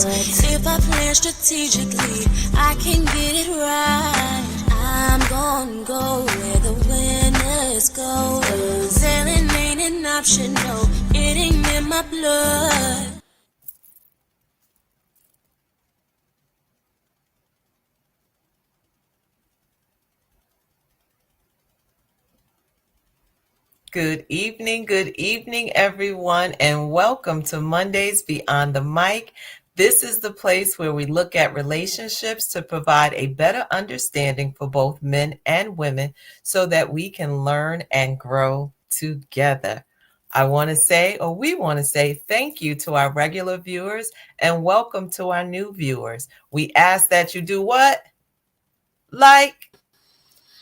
If I plan strategically, I can get it right. I'm gonna go where the winners go. Sailing ain't an option, no, it ain't in my blood. Good evening, everyone, and welcome to Mondays Beyond the Mic. This is the place where we look at relationships to provide a better understanding for both men and women so that we can learn and grow together. We want to say thank you to our regular viewers and welcome to our new viewers. We ask that you do what? Like,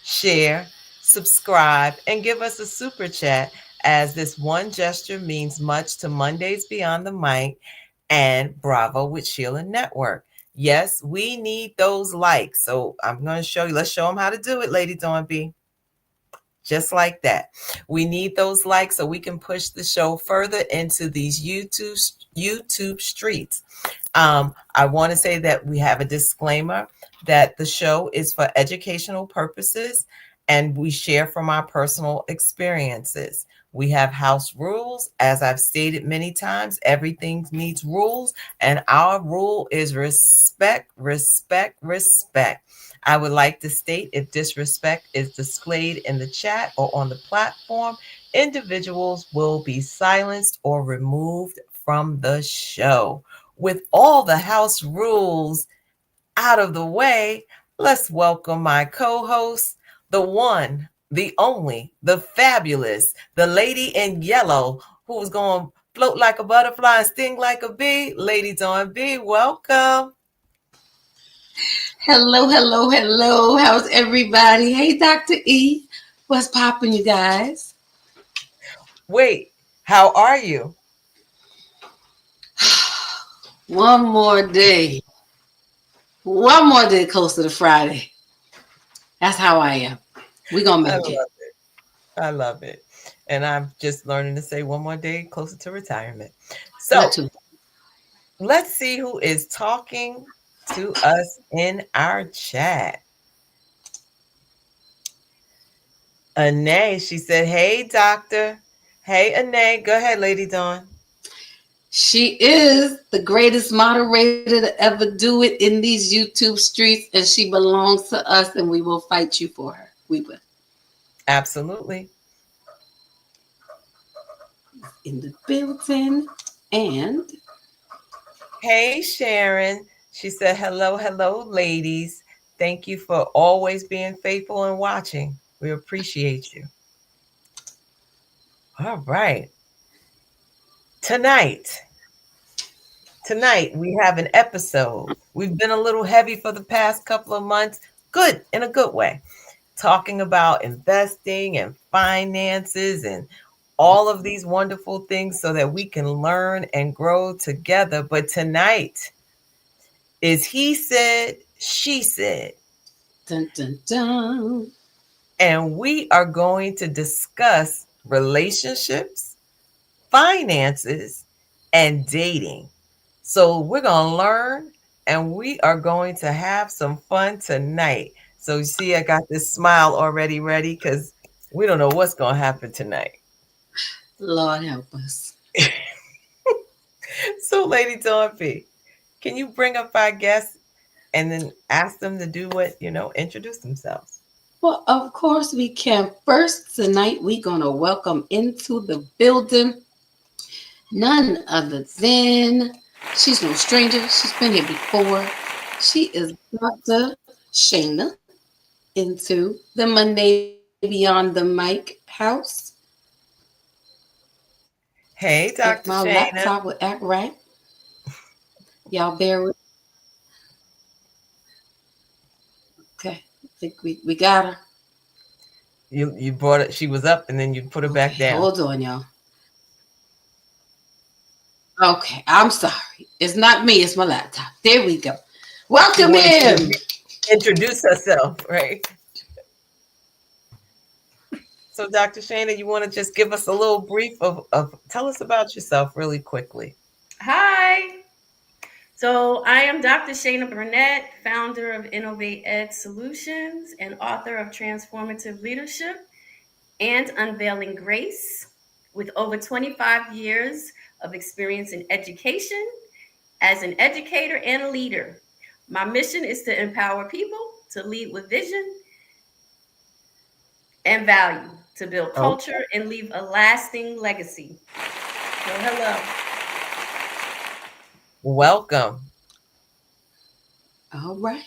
share, subscribe, and give us a super chat, as this one gesture means much to Mondays Beyond the Mic and Bravo with Sheila Network. Yes, we need those likes. So I'm going to show you. Let's show them how to do it, Lady Dawn B. Just like that. We need those likes so we can push the show further into these YouTube streets. I want to say that we have a disclaimer that the show is for educational purposes and we share from our personal experiences. We have house rules. As I've stated many times, everything needs rules, and our rule is respect, respect, respect. I would like to state, if disrespect is displayed in the chat or on the platform, individuals will be silenced or removed from the show. With all the house rules out of the way, let's welcome my co-host, the one, the only, the fabulous, the lady in yellow who's going to float like a butterfly and sting like a bee. Lady Dawn B, welcome. Hello, hello, hello. How's everybody? Hey, Dr. E. What's poppin', you guys? Wait, how are you? One more day. One more day closer to Friday. That's how I am. We're going to I make it. love it. I love it. And I'm just learning to say one more day closer to retirement. So let's see who is talking to us in our chat. Anae, she said, hey, doctor. Hey, Anae. Go ahead, Lady Dawn. She is the greatest moderator to ever do it in these YouTube streets, and she belongs to us, and we will fight you for her. We will. Absolutely. In the building. And hey, Sharon. She said, hello, ladies. Thank you for always being faithful and watching. We appreciate you. All right. Tonight, we have an episode. We've been a little heavy for the past couple of months. Good, in a good way. Talking about investing and finances and all of these wonderful things so that we can learn and grow together. But tonight is He Said, She Said. dun, dun, dun. And we are going to discuss relationships, finances, and dating. So we're going to learn and we are going to have some fun tonight. So you see, I got this smile already ready because we don't know what's going to happen tonight. Lord help us. So, Lady Dawn B, can you bring up our guests and then ask them to do what, introduce themselves? Well, of course we can. First, tonight we're going to welcome into the building none other than, she's no stranger. She's been here before. She is Dr. Shayna into the Monday Beyond the Mic house. Hey, If Dr. my Shayna. laptop would act right, y'all bear with. Okay, I think we got her. You brought it, she was up and then you put her back down. Hold on, y'all. Okay, I'm sorry. It's not me, it's my laptop. There we go. Welcome in. Introduce herself, right? So, Dr. Shayna, you want to just give us a little brief of tell us about yourself really quickly. Hi. So, I am Dr. Shayna Burnett, founder of Innovate Ed Solutions and author of Transformative Leadership and Unveiling Grace, with over 25 years of experience in education as an educator and a leader. My mission is to empower people to lead with vision and value, to build Oh, culture and leave a lasting legacy. So, hello. welcome. All right.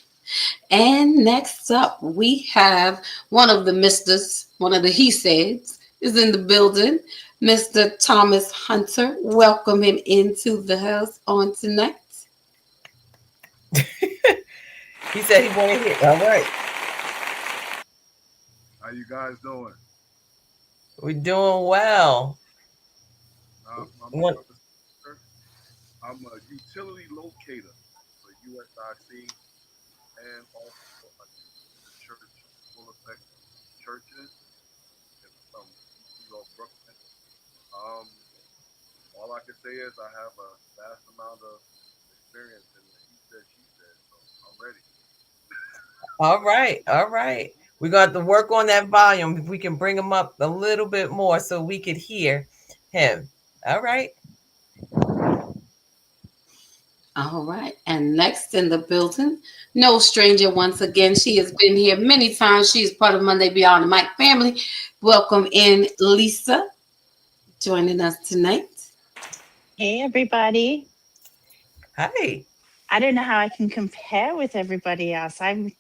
And next up, we have one of the misters, one of the he says, is in the building. Mr. Thomas Hunter. Welcome him into the house on tonight. He said he wanted to hear. All right. How you guys doing? We're doing well. My One- name is Peter. I'm a utility locator for USIC and also a the church full effect churches in from DC or Brooklyn. Um, all I can say is I have a vast amount of experience in the he said she said, so I'm ready. All right. All right. We're going to have to work on that volume. If we can bring him up a little bit more so we could hear him. All right. All right. And next in the building, no stranger once again. She has been here many times. She is part of Monday Beyond the Mic family. Welcome in, Lisa, joining us tonight. Hey everybody. Hi. I don't know how I can compare with everybody else. I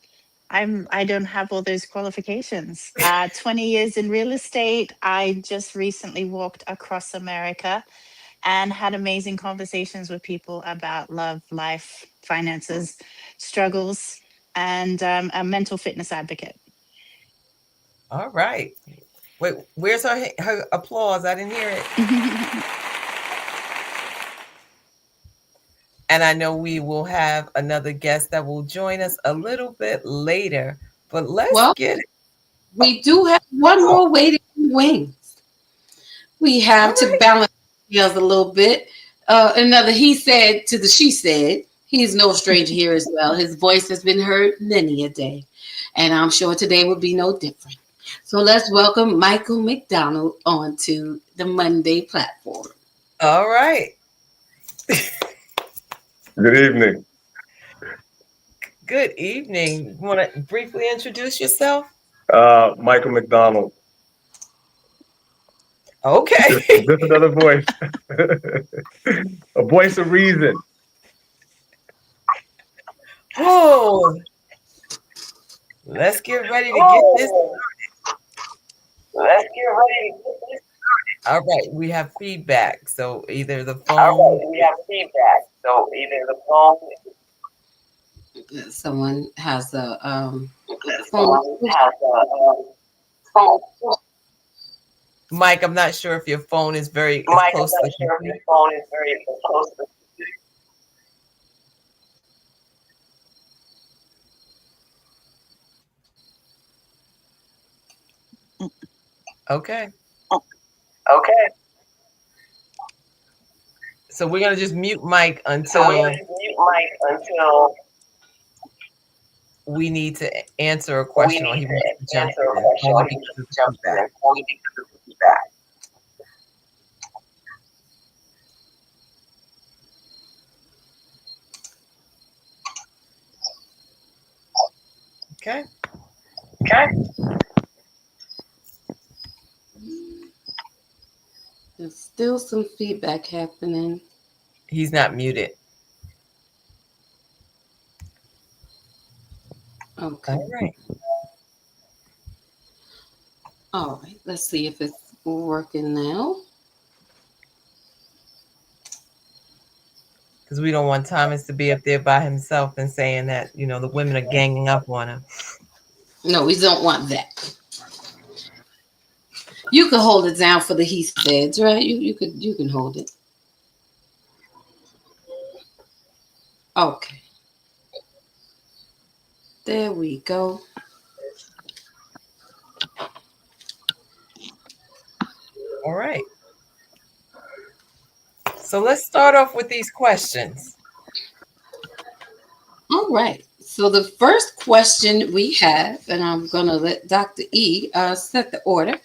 don't have all those qualifications. 20 years in real estate. I just recently walked across America and had amazing conversations with people about love, life, finances, struggles, and a mental fitness advocate. All right. Wait, where's her applause? I didn't hear it. And I know we will have another guest that will join us a little bit later. But let's Well, get it. we do have one more waiting in the wings. We All have to right. balance the scales a little bit. Another he said to the she said. He's no stranger here as well. His voice has been heard many a day, and I'm sure today will be no different. So let's welcome Michael McDonald onto the Monday platform. All right. Good evening. Good evening. You want to briefly introduce yourself? Michael McDonald. Okay. Just another voice. A voice of reason. Oh, let's get ready to get this. Let's get ready to get this. All right. We have feedback. So either the All right, phone. we have feedback. So either the phone, Someone has a phone. someone has a phone. Mike, I'm not sure if your phone is Mike, I'm close to not the sure if your computer. phone is very close to. Okay. Okay, So we're going to just mute Mike so we're until gonna just mute Mike until we need to answer a we question or need he wants to to jump answer a in, question or only he because needs of to the jump feedback. in only because of the feedback. Okay. Okay. There's still some feedback happening. He's not muted. Okay. All right. All right. Let's see if it's working now. Because we don't want Thomas to be up there by himself and saying that, the women are ganging up on him. No, we don't want that. You can hold it down for the he said, right? You can hold it. Okay. There we go. All right. So let's start off with these questions. right. So the first question we have, and I'm gonna let Dr. E set the order.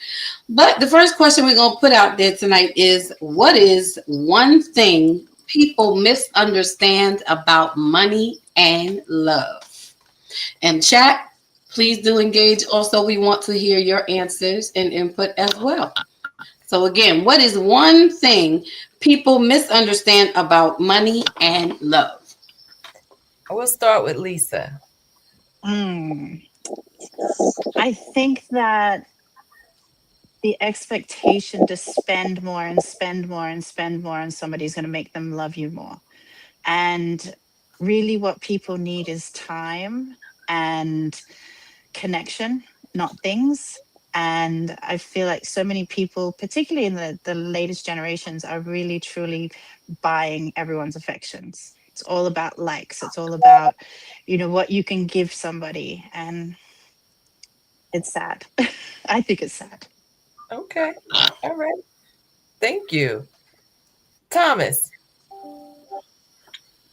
But the first question we're gonna put out there tonight is: what is one thing people misunderstand about money and love? And chat, please do engage. Also, we want to hear your answers and input as well. So again, what is one thing people misunderstand about money and love? I will start with Lisa. Mm, I think that the expectation to spend more and spend more and spend more on somebody's going to make them love you more. And really, what people need is time and connection, not things. And I feel like so many people, particularly in the latest generations, are really truly buying everyone's affections. It's all about likes. It's all about, what you can give somebody. And it's sad. I think it's sad. Okay. All right. Thank you. Thomas.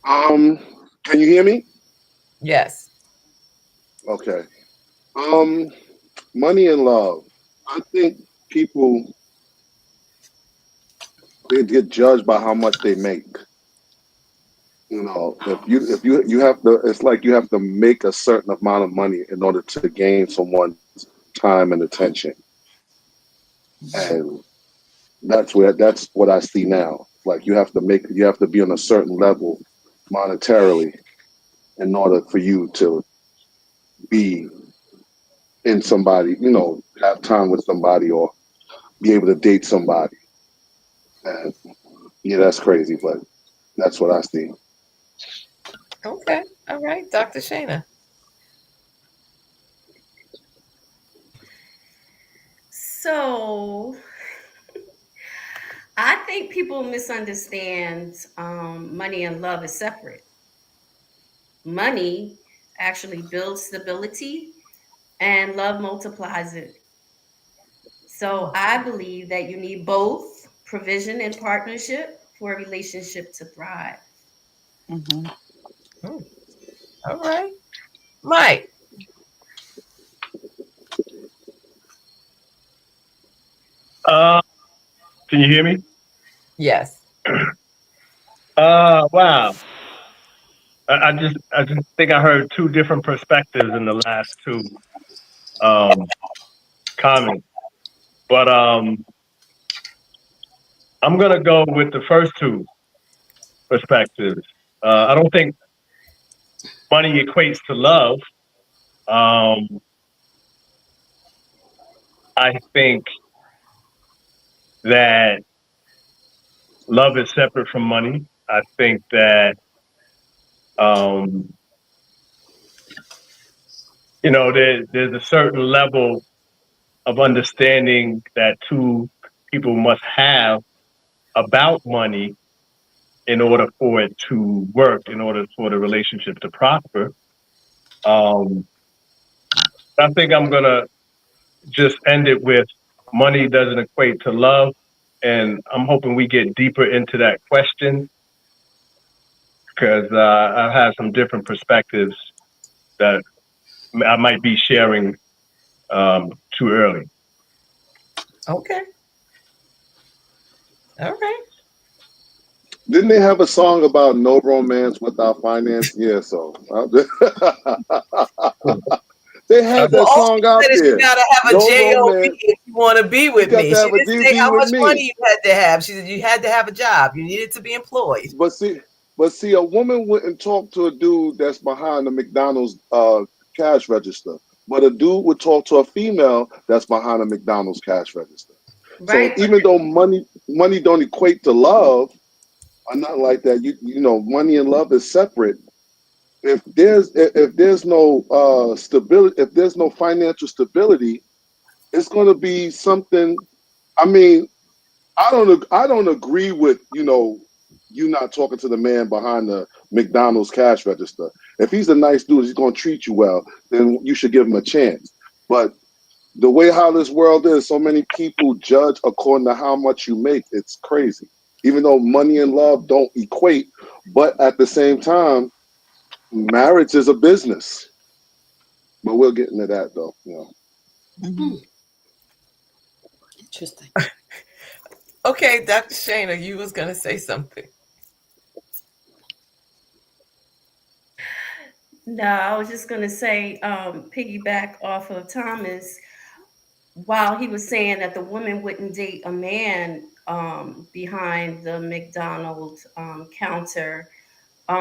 Um, can you hear me? Yes. Okay. Um, money and love. I think people they get judged by how much they make. If you have to, it's like you have to make a certain amount of money in order to gain someone's time and attention. And that's what I see now. Like you have to be on a certain level monetarily in order for you to be in somebody, have time with somebody or be able to date somebody. And yeah, that's crazy, but that's what I see. Okay. All right. Dr. Shayna. So I think people misunderstand money and love is separate. Money actually builds stability, and love multiplies it. So I believe that you need both provision and partnership for a relationship to thrive. Hmm. Hmm. All right. Mike. Uh, can you hear me? Yes. Wow. I just think I heard two different perspectives in the last two um comments. But I'm gonna go with the first two perspectives. I don't think money equates to love. Um, I think that love is separate from money. I think that um, there's a certain level of understanding that two people must have about money in order for it to work, in order for the relationship to prosper. Um, I think I'm gonna just end it with money doesn't equate to love, and I'm hoping we get deeper into that question because I've had some different perspectives that I might be sharing too early. Okay. All right. Didn't they have a song about no romance without finance? Yeah, so they Uh, had Well, that all song it said out is you there. gotta have a No job romance. if you want to be You with got me. to She have a didn't say DB how with much me. money you had to have. She said you had to have a job. You needed to be employed. But see, a woman wouldn't talk to a dude that's behind the McDonald's cash register. But a dude would talk to a female that's behind a McDonald's cash register. So Right. even though money don't equate to love or nothing like that, money and love is separate. If there's no stability, if there's no financial stability, it's going to be something. I mean, I don't agree with you not talking to the man behind the McDonald's cash register. If he's a nice dude, he's going to treat you well, then you should give him a chance. But the way how this world is, so many people judge according to how much you make. It's crazy. Even though money and love don't equate, but at the same time, Marriage is a business, but we'll get into that though. Mhm. Hmm, interesting. Okay, Dr. Shana, you was gonna say something. No, I was just gonna say, piggyback off of Thomas, while he was saying that the woman wouldn't date a man behind the McDonald's counter,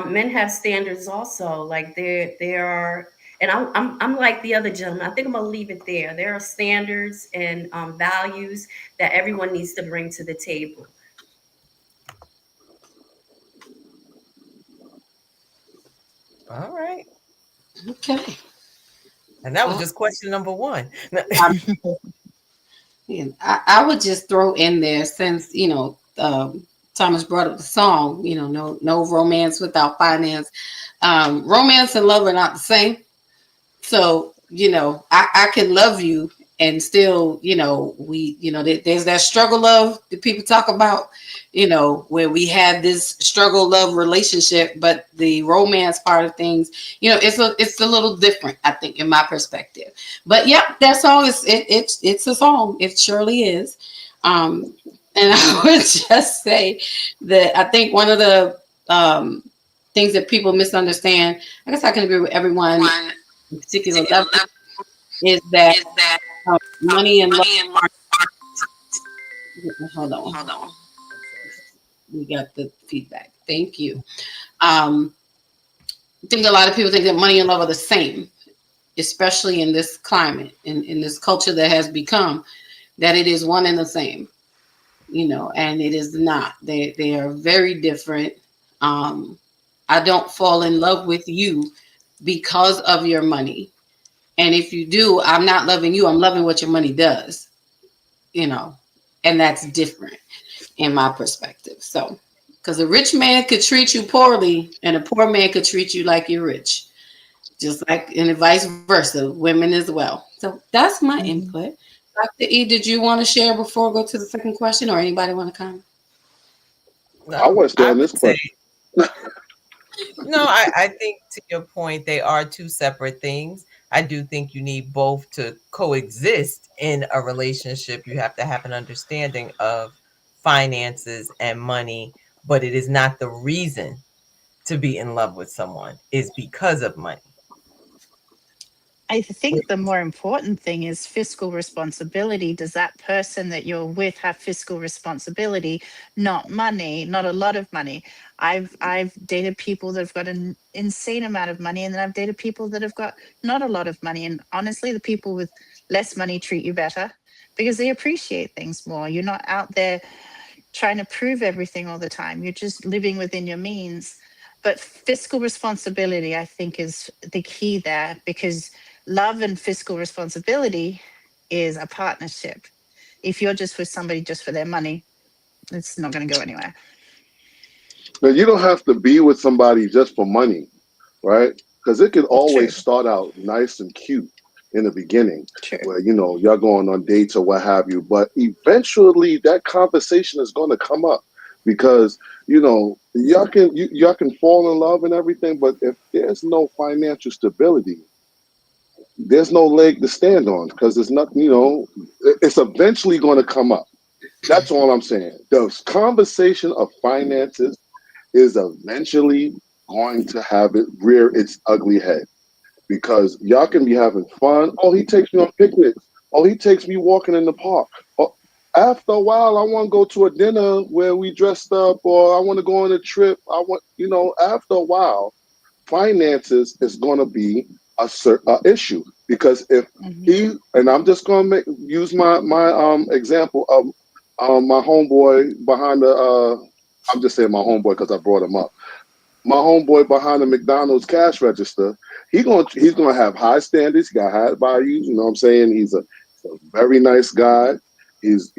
men have standards also. Like there are, and I'm like the other gentleman. I think I'm gonna leave it there. There are standards and values that everyone needs to bring to the table. All right. Okay. And that was Uh, just question number one. And I would just throw in there since Thomas brought up the song, no romance without finance. Romance and love are not the same. So, I can love you and still, there's that struggle love that people talk about, where we have this struggle love relationship, but the romance part of things, it's a little different, I think, in my perspective. But yeah, that song it's a song. It surely is. Um, and I would just say that I think one of the things that people misunderstand, I guess I can agree with everyone particular level is that money and love aren't. Hold on, we got the feedback. Thank you. I think a lot of people think that money and love are the same, especially in this climate, in this culture that has become that it is one and the same. And it is not. They are very different. Um, I don't fall in love with you because of your money, and if you do, I'm not loving you. I'm loving what your money does. you know, and that's different in my perspective. So, because a rich man could treat you poorly, and a poor man could treat you like you're rich, just like and vice versa, women as well. So that's my Mhm. input. Dr. E, did you want to share before we go to the second question, or anybody want to comment? I want to stay I on would this say question. no, I think to your point, they are two separate things. I do think you need both to coexist in a relationship. You have to have an understanding of finances and money, but it is not the reason to be in love with someone, is because of money. I think the more important thing is fiscal responsibility. Does that person that you're with have fiscal responsibility? Not money, not a lot of money. I've dated people that have got an insane amount of money, and then I've dated people that have got not a lot of money. And honestly, the people with less money treat you better because they appreciate things more. You're not out there trying to prove everything all the time. You're just living within your means. But fiscal responsibility, I think, is the key there because love and fiscal responsibility is a partnership. If you're just with somebody just for their money, it's not going to go anywhere. Now, you don't have to be with somebody just for money, right? Because it can True, always start out nice and cute in the beginning, true. where y'all going on dates or what have you. But eventually, that conversation is going to come up because y'all can fall in love and everything, but if there's no financial stability, there's no leg to stand on because there's nothing. It's eventually going to come up. That's all I'm saying. The conversation of finances is eventually going to have it rear its ugly head because y'all can be having fun. Oh, he takes me on picnics. Oh, he takes me walking in the park. Oh, after a while, I want to go to a dinner where we dressed up, or I want to go on a trip. After a while, finances is going to be a issue because if Mhm. he and I'm just going to use my example of my homeboy behind the I'm just saying my homeboy because I brought him up. My homeboy behind the McDonald's cash register, he's gonna have high standards. He got high values. You know what I'm saying? He's a very nice guy. He's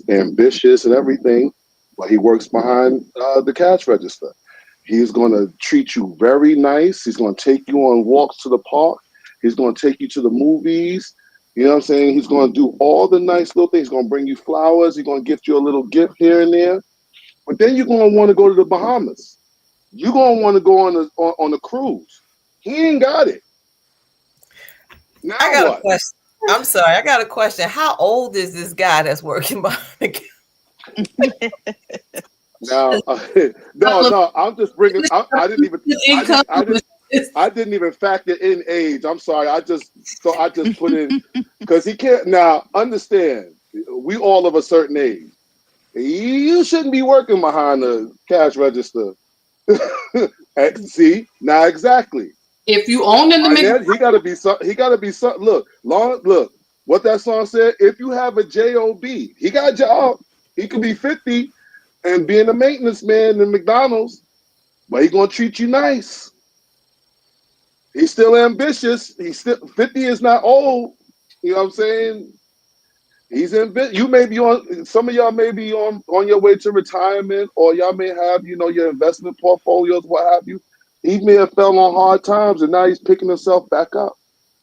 ambitious and everything, but he works behind the cash register. He's gonna treat you very nice. He's gonna take you on walks to the park. He's gonna take you to the movies. You know what I'm saying? He's gonna do all the nice little things. He's gonna bring you flowers. He's gonna gift you a little gift here and there. But then you're gonna want to go to the Bahamas. You gonna want to go on a cruise. He ain't got it. I Now got a what? question. I'm sorry. I got a question. How old is this guy that's working behind the counter? Now, no, Couple of no. I'm just bringing. I didn't even. I income. didn't. I didn't. I didn't even factor in age. I'm sorry. I just put in because he can't. Now understand. We all of a certain age. You shouldn't be working behind the cash register. See now exactly. If you own in the Finance. He got to be some. He got to be some. Look, long. Look what that song said. If you have a job, he got a job. He could be 50 and being a maintenance man in McDonald's, but he gonna treat you nice. He's still ambitious. He's still 50 is not old. You know what I'm saying? He's ambitious. You may be on some of y'all may be on your way to retirement, or y'all may have, your investment portfolios, what have you. He may have fell on hard times and now he's picking himself back up.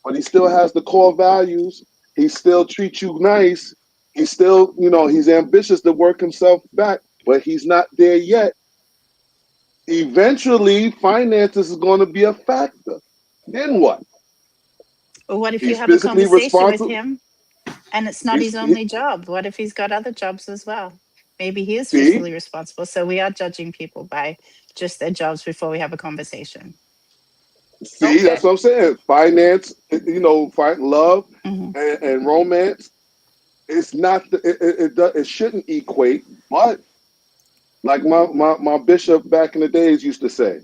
But he still has the core values. He still treats you nice. He's still, he's ambitious to work himself back, but he's not there yet. Eventually finances is going to be a factor. Then what? Or what if you He's have a physically conversation with responsible. him and it's not He's his he, only job? What if he's got other jobs as well? Maybe he is see, fiscally responsible. So we are judging people by just their jobs before we have a conversation. see, Okay. that's what I'm saying. Finance, find love Hmm. and romance. It's not. It shouldn't equate. But like my bishop back in the days used to say,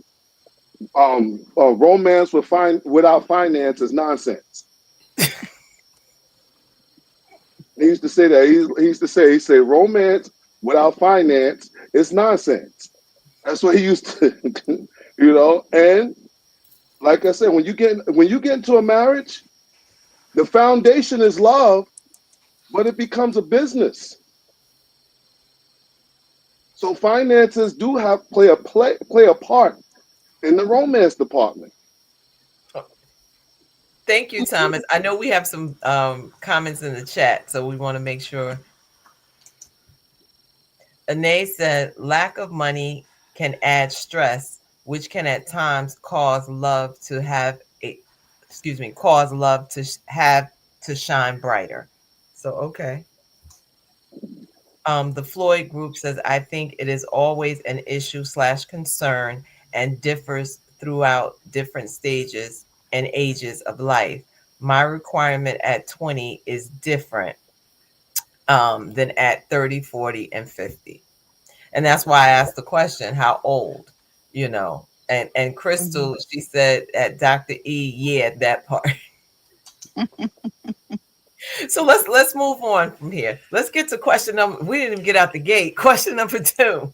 romance without finance is nonsense. He used to say that. He used to say romance without finance is nonsense. That's what he used to, And like I said, when you get into a marriage, the foundation is love, but it becomes a business. So finances do have play a part in the romance department. Thank you, Thomas. I know we have some comments in the chat, so we want to make sure. Anae said, lack of money can add stress, which can at times cause love to have a, cause love to have to shine brighter. So, okay. The Floyd group says, I think it is always an issue / concern and differs throughout different stages and ages of life. My requirement at 20 is different than at 30, 40, and 50. And that's why I asked the question, how old, and Hmm. Crystal, she said at Dr. E, yeah, that part. So let's move on from here. Let's get to question number. We didn't even get out the gate. Question number 2.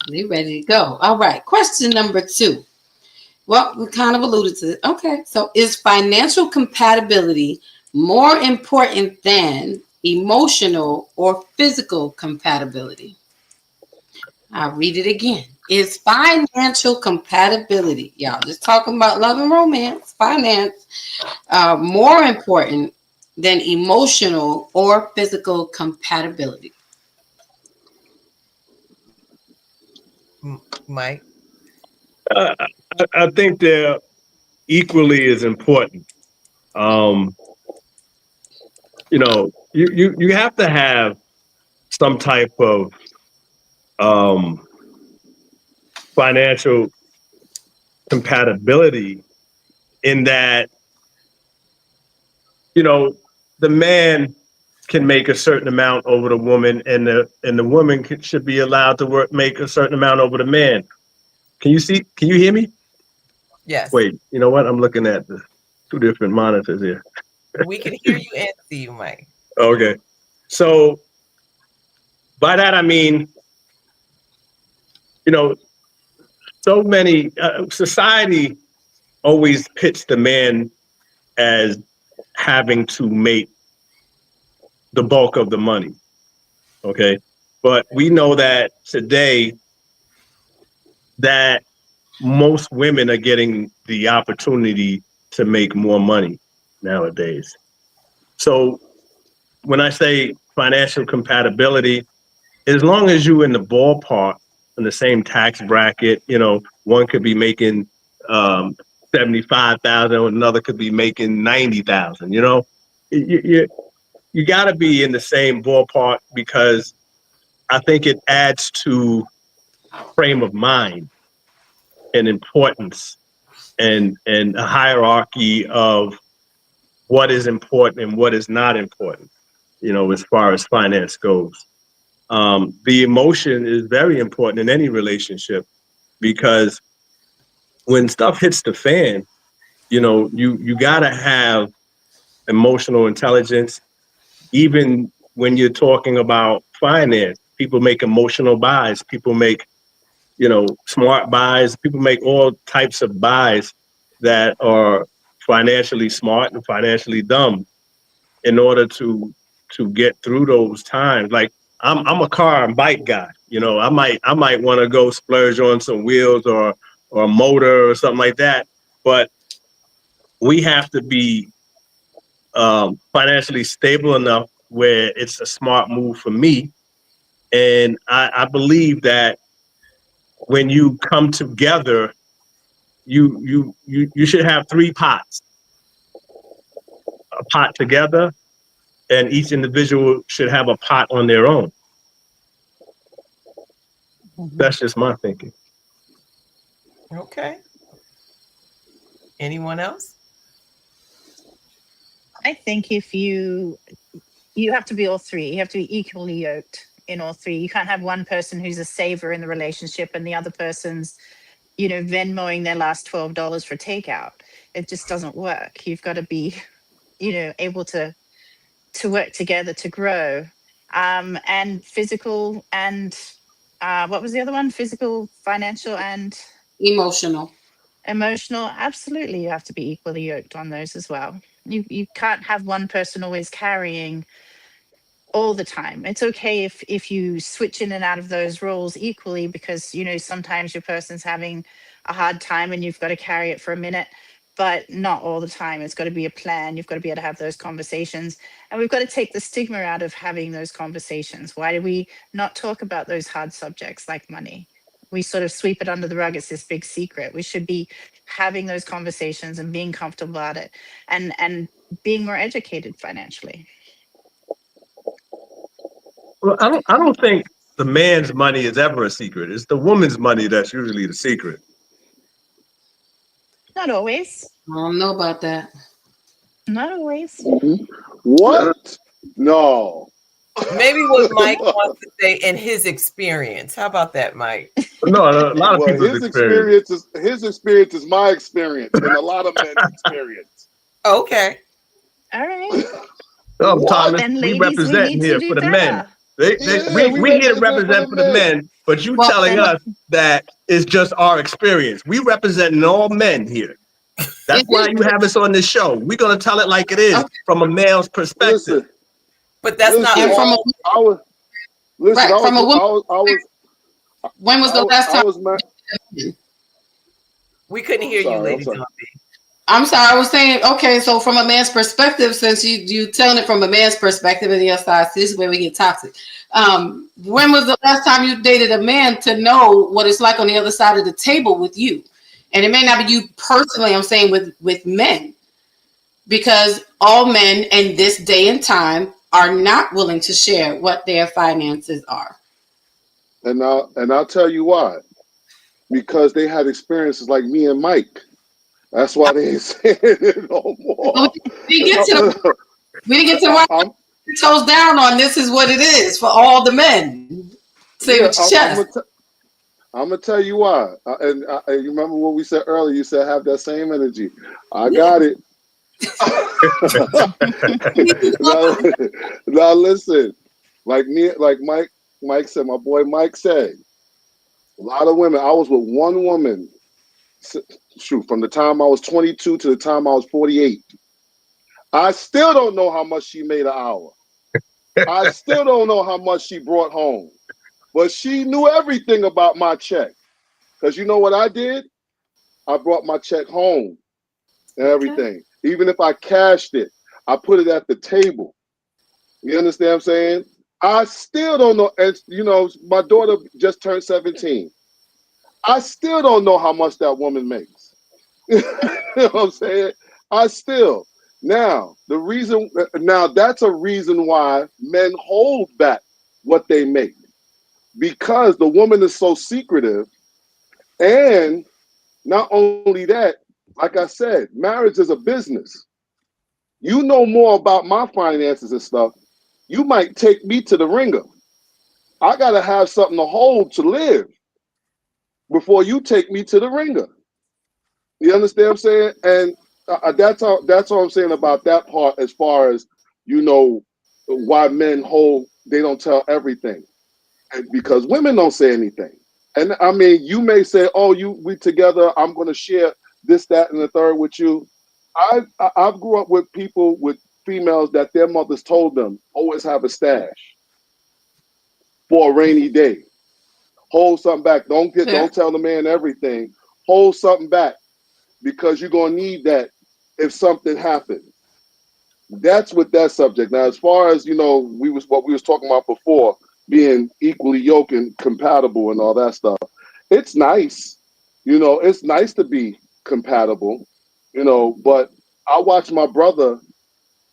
We ready to go. All right. Question number 2. Well, we kind of alluded to it. Okay. So is financial compatibility more important than emotional or physical compatibility? I'll read it again. Is financial compatibility, y'all just talking about love and romance, finance, more important than emotional or physical compatibility? Mike. Uh, I think they're equally as important. Um, you have to have some type of um, financial compatibility in that, you know, the man can make a certain amount over the woman, and the woman should be allowed to make a certain amount over the man. Can you hear me? Yes, Wait, you know what? I'm looking at the two different monitors here. we can hear you and see you, Mike. Okay. So by that, I mean, you know, so many, society always pits the man as having to make the bulk of the money. Okay. But we know that today that most women are getting the opportunity to make more money nowadays. So when I say financial compatibility, as long as you're in the ballpark, in the same tax bracket, One could be making 75,000, another could be making 90,000. You know, you got to be in the same ballpark because I think it adds to frame of mind and importance and a hierarchy of what is important and what is not important, you know, as far as finance goes. The emotion is very important in any relationship because when stuff hits the fan, you know, you got to have emotional intelligence. Even when you're talking about finance, people make emotional buys. People make, you know, smart buys. People make all types of buys that are financially smart and financially dumb in order to get through those times. Like I'm a car and bike guy. You know, I might want to go splurge on some wheels or a motor or something like that. But we have to be financially stable enough where it's a smart move for me. And I believe that when you come together, you should have three pots, a pot together, and each individual should have a pot on their own. That's just my thinking. Okay. Anyone else? I think if you have to be all three. You have to be equally yoked in all three. You can't have one person who's a saver in the relationship and the other person's, Venmoing their last $12 for takeout. It just doesn't work. You've got to be, able to work together to grow. And physical and what was the other one? Physical, financial, and Emotional. emotional. Absolutely, you have to be equally yoked on those as well. You can't have one person always carrying all the time. It's okay if you switch in and out of those roles equally because sometimes your person's having a hard time and you've got to carry it for a minute, but not all the time. It's got to be a plan. You've got to be able to have those conversations, and we've got to take the stigma out of having those conversations. Why do we not talk about those hard subjects like money? We sort of sweep it under the rug. It's this big secret. We should be having those conversations and being comfortable about it, and being more educated financially. Well, I don't think the man's money is ever a secret. It's the woman's money that's usually the secret. Not always. I don't know about that. Not always. What? No. Maybe what Mike wants to say in his experience. How about that, Mike? No, a lot of Well, people's experience. his experience is my experience and a lot of men's experience. Okay. All right. No, What? Thomas, Then, we ladies, we represent need to here do for the men. better. We here to represent for the men, but you Well, telling then- us that it's just our experience. We representing all men here. That's why you have us on this show. We're gonna tell it like it is from a male's perspective. Listen, But that's not And from a- all. I was listen. Right, I was, from a woman- I was. When was the last I time? was mad. We couldn't hear you, Lady sorry. Zombie. I'm sorry, I was saying, okay, so from a man's perspective, since you telling it from a man's perspective, and yes, this is where we get toxic. When was the last time you dated a man to know what it's like on the other side of the table with you? And it may not be you personally, I'm saying with men, because all men in this day and time are not willing to share what their finances are. And I'll tell you why. Because they had experiences like me and Mike. That's why they ain't saying it no more. We didn't get to write toes down on this is what it is for all the men. Say with your chest. I'm gonna tell you why. And you remember what we said earlier? You said have that same energy. I got it. now listen, like Mike said, my boy Mike said, a lot of women. I was with one woman. Shoot, from the time I was 22 to the time I was 48. I still don't know how much she made an hour. I still don't know how much she brought home. But she knew everything about my check. Because you know what I did? I brought my check home and everything. Okay. Even if I cashed it, I put it at the table. You understand what I'm saying? I still don't know. And, my daughter just turned 17. I still don't know how much that woman makes. You know what I'm saying? I still. Now, now that's a reason why men hold back what they make because the woman is so secretive. And not only that, like I said, marriage is a business. You know more about my finances and stuff. You might take me to the ringer. I got to have something to hold to live before you take me to the ringer. You understand what I'm saying? And that's all I'm saying about that part. As far as you know, why men hold, they don't tell everything, and because women don't say anything. And I mean, you may say, "Oh, we together. I'm going to share this, that, and the third with you." I've grew up with people with females that their mothers told them always have a stash for a rainy day. Hold something back. Don't Fair. tell the man everything. Hold something back because you're gonna need that if something happens. That's with that subject. Now, as far as what we was talking about before, being equally yoked and compatible and all that stuff, it's nice. It's nice to be compatible. But I watched my brother,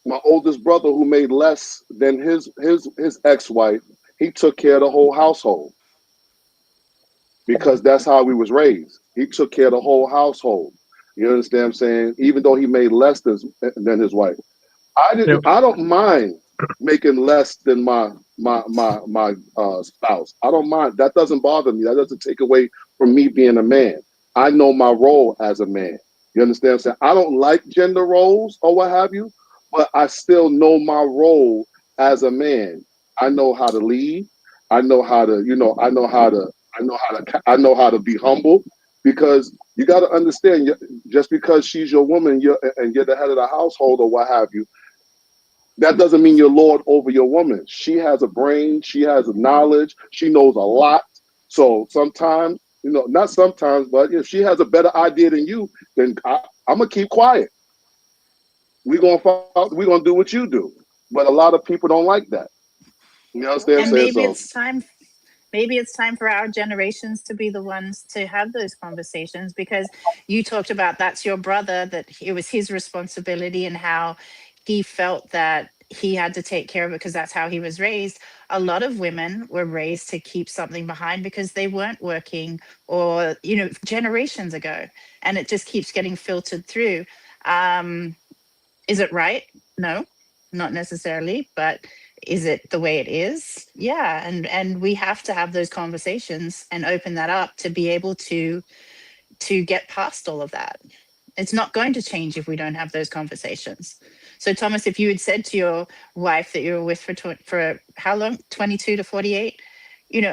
my oldest brother, who made less than his ex-wife. He took care of the whole household because that's how we was raised. He took care of the whole household. You understand what I'm saying? Even though he made less than his wife. Yeah. I don't mind making less than my spouse. I don't mind. That doesn't bother me. That doesn't take away from me being a man. I know my role as a man. You understand what I'm saying? I don't like gender roles or what have you, but I still know my role as a man. I know how to lead. I know how to, I know how to be humble because you got to understand, just because she's your woman, you're the head of the household or what have you, that doesn't mean you're lord over your woman. She has a brain, she has a knowledge, she knows a lot. So sometimes, not sometimes, but if she has a better idea than you, then I'm gonna keep quiet. We're gonna do what you do. But a lot of people don't like that. You understand what I'm And saying? So maybe it's time for our generations to be the ones to have those conversations, because you talked about that's your brother, that it was his responsibility and how he felt that he had to take care of it because that's how he was raised. A lot of women were raised to keep something behind because they weren't working, or generations ago, and it just keeps getting filtered through. um is it right? No, not necessarily, but is it the way it is? Yeah, and we have to have those conversations and open that up to be able to get past all of that. It's not going to change if we don't have those conversations. So Thomas, if you had said to your wife that you were with for how long, 22 to 48,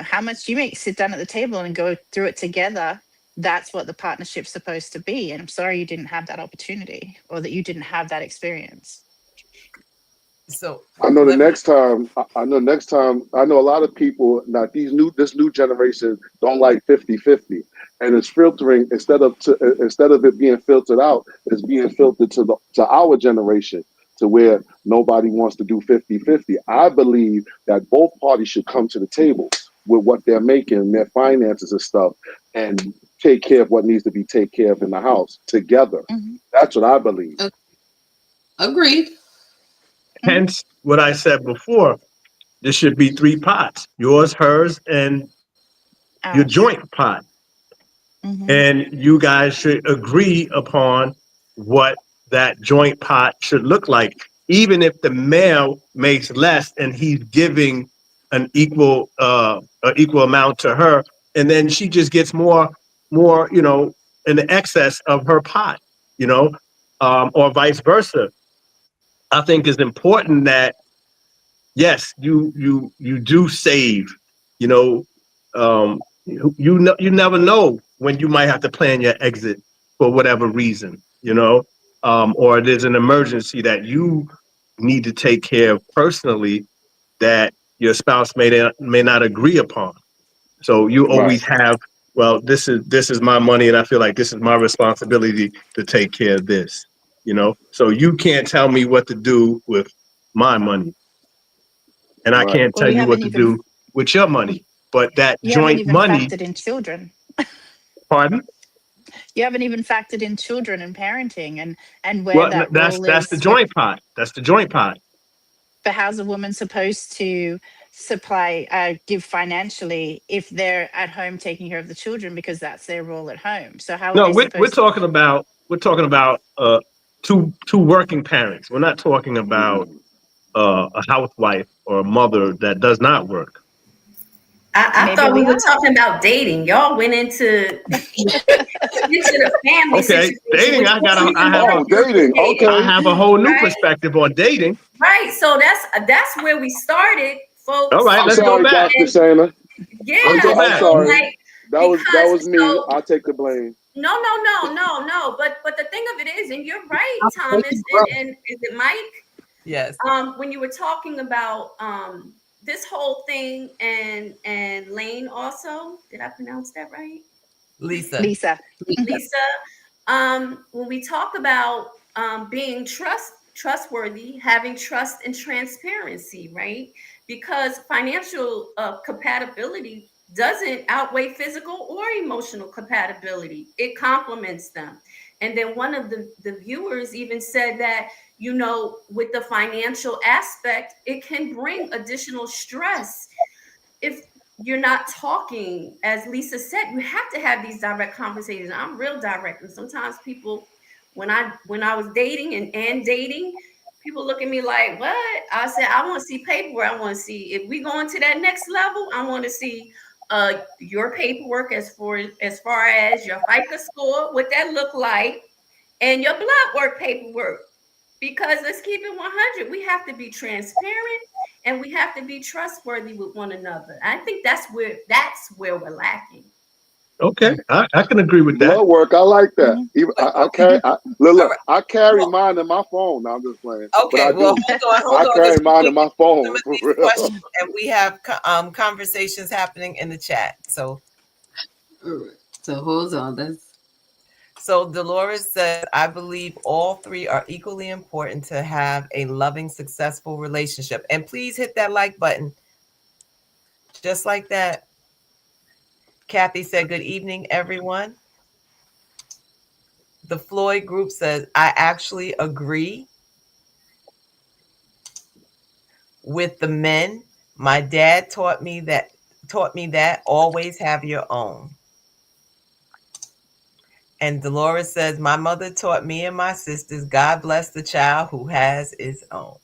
how much do you make, sit down at the table and go through it together. That's what the partnership's supposed to be. And I'm sorry you didn't have that opportunity, or that you didn't have that experience. So I know the let me next time. I know next time. I know a lot of people now. This new generation don't like 50-50, and it's filtering instead of it being filtered out, it's being filtered to our generation to where nobody wants to do 50-50. I believe that both parties should come to the table with what they're making, their finances and stuff, and take care of what needs to be taken care of in the house together. Mhm, That's what I believe. Uh, Agreed. mhm. Hence, what I said before, there should be three pots: yours, hers, and your Ours. joint pot. Hmm. And you guys should agree upon what that joint pot should look like, even if the male makes less and he's giving an equal amount to her, and then she just gets more, in the excess of her pot, you know, or vice versa. I think it's important that yes, you do save. You know, you never know when you might have to plan your exit for whatever reason. Or there's an emergency that you need to take care of personally that your spouse may not agree upon. So you Right. always have, well, this is my money, and I feel like this is my responsibility to take care of this. So you can't tell me what to do with my money, and I Right. can't Well, tell you what to do with your money. But that you haven't joint even money, factored in children. Pardon? You haven't even factored in children and parenting and where Well, that role that's the is with. joint pot. That's the joint pot. But how's a woman supposed to supply, give financially if they're at home taking care of the children because that's their role at home? So how are No, they we're supposed? talking about two working parents. We're not talking about a housewife or a mother that does not work. I Maybe thought we we were are. talking about dating. Y'all went into the family Okay, situation, dating. which wasn't even the Oh, way we dating. I originated, Okay. have a whole new right? perspective on dating. Right. So that's where we started, All folks. right, I'm let's go sorry, back. Dr. And Shayna. Let's yeah, go I'm back. so sorry. like That because was me. so I take the blame. no. But the thing of it is, and you're right, Thomas, and is it Mike? Yes, When you were talking about this whole thing and Lane also, did I pronounce that right? Lisa. Lisa. Lisa, when we talk about being trustworthy, having trust and transparency, right? Because financial compatibility doesn't outweigh physical or emotional compatibility. It complements them. And then one of the viewers even said that, with the financial aspect, it can bring additional stress if you're not talking. As Lisa said, you have to have these direct conversations. I'm real direct, and sometimes people, when I was dating and dating, people look at me like, what? I said, I want to see paperwork. I want to see, if we go into that next level, I want to see your paperwork, as far as your FICA score, what that look like, and your blood work paperwork. Because let's keep it 100, we have to be transparent and we have to be trustworthy with one another. I think that's where we're lacking. Okay, I can agree with that. Blood work. I like that. Mhm. Even Wait, I okay. carry. Look, All look. right. I carry Well, mine in my phone. Now I'm just playing, but okay. I Well, do. hold I on, because carry we mine can in my get some phone of for these real. questions, and we have conversations happening in the chat. All right. So hold on. So Dolores says, I believe all three are equally important to have a loving, successful relationship. And please hit that like button, just like that. Kathy said, good evening, everyone. The Floyd group says, I actually agree with the men. My dad taught me that always have your own. And Dolores says, my mother taught me and my sisters, God bless the child who has his own.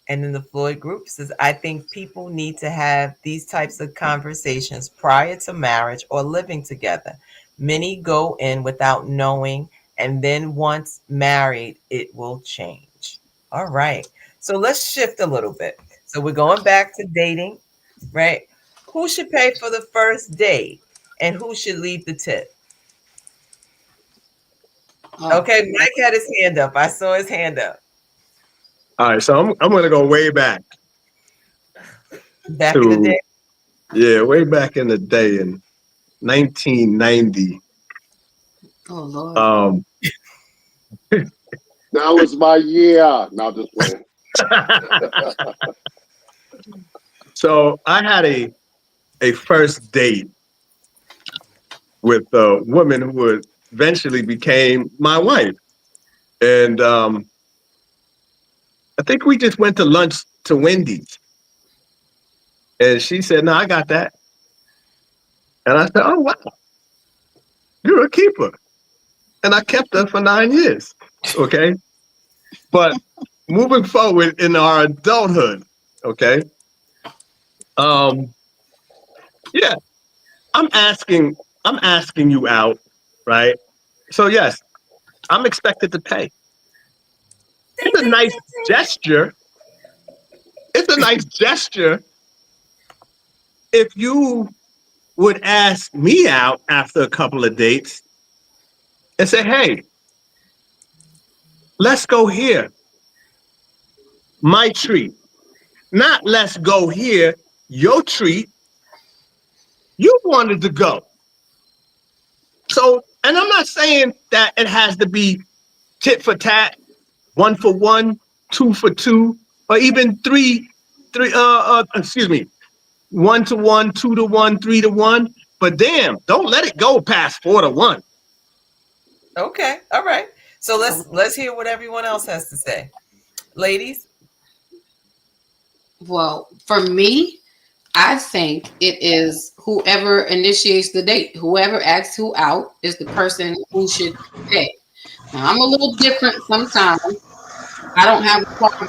And then the Floyd group says, I think people need to have these types of conversations prior to marriage or living together. Many go in without knowing, and then once married, it will change. All right. So let's shift a little bit. So we're going back to dating, right? Who should pay for the first date and who should leave the tip? Oh, Okay, Mike had his hand up. I saw his hand up. All right, so I'm going to go way back Back in the day. to yeah, way back in the day in 1990. oh Lord. Um, That was my year. Now I'm just playing. so I had a first date with a woman who would eventually became my wife, and I think we just went to lunch to Wendy's, and she said, "No, I got that," and I said, "Oh wow, you're a keeper," and I kept her for 9 years. Okay, but moving forward in our adulthood, okay, um, yeah, I'm asking you out, right? So yes, I'm expected to pay. Ding, It's a ding, nice ding, ding. gesture. It's a nice gesture if you would ask me out after a couple of dates and say, "Hey, let's go here, my treat." Not let's go here, your treat. You wanted to go. So, and I'm not saying that it has to be tit for tat, one for one, two for two, or even excuse me, 1 to 1, 2 to 1, 3 to 1. but damn, don't let it go past 4-1. Okay. All right. So let's hear what everyone else has to say. Ladies? Well, for me, I think it is whoever initiates the date. Whoever asks who out is the person who should pay. Now, I'm a little different sometimes. I don't have a problem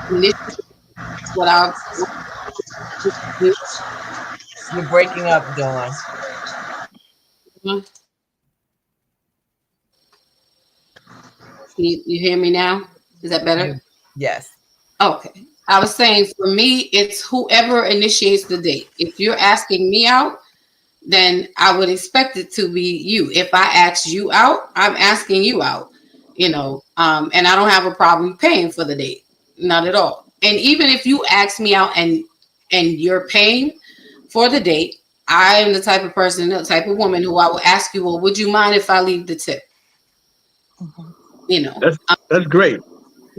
initiating what I do. You're breaking up, Dawn. You hear me now? Is that better? Yes. Okay. I was saying for me, it's whoever initiates the date. If you're asking me out, then I would expect it to be you. If I ask you out, I'm asking you out, and I don't have a problem paying for the date. Not at all. And even if you ask me out and you're paying for the date, I am the type of person, the type of woman who I will ask you, well, would you mind if I leave the tip? That's great.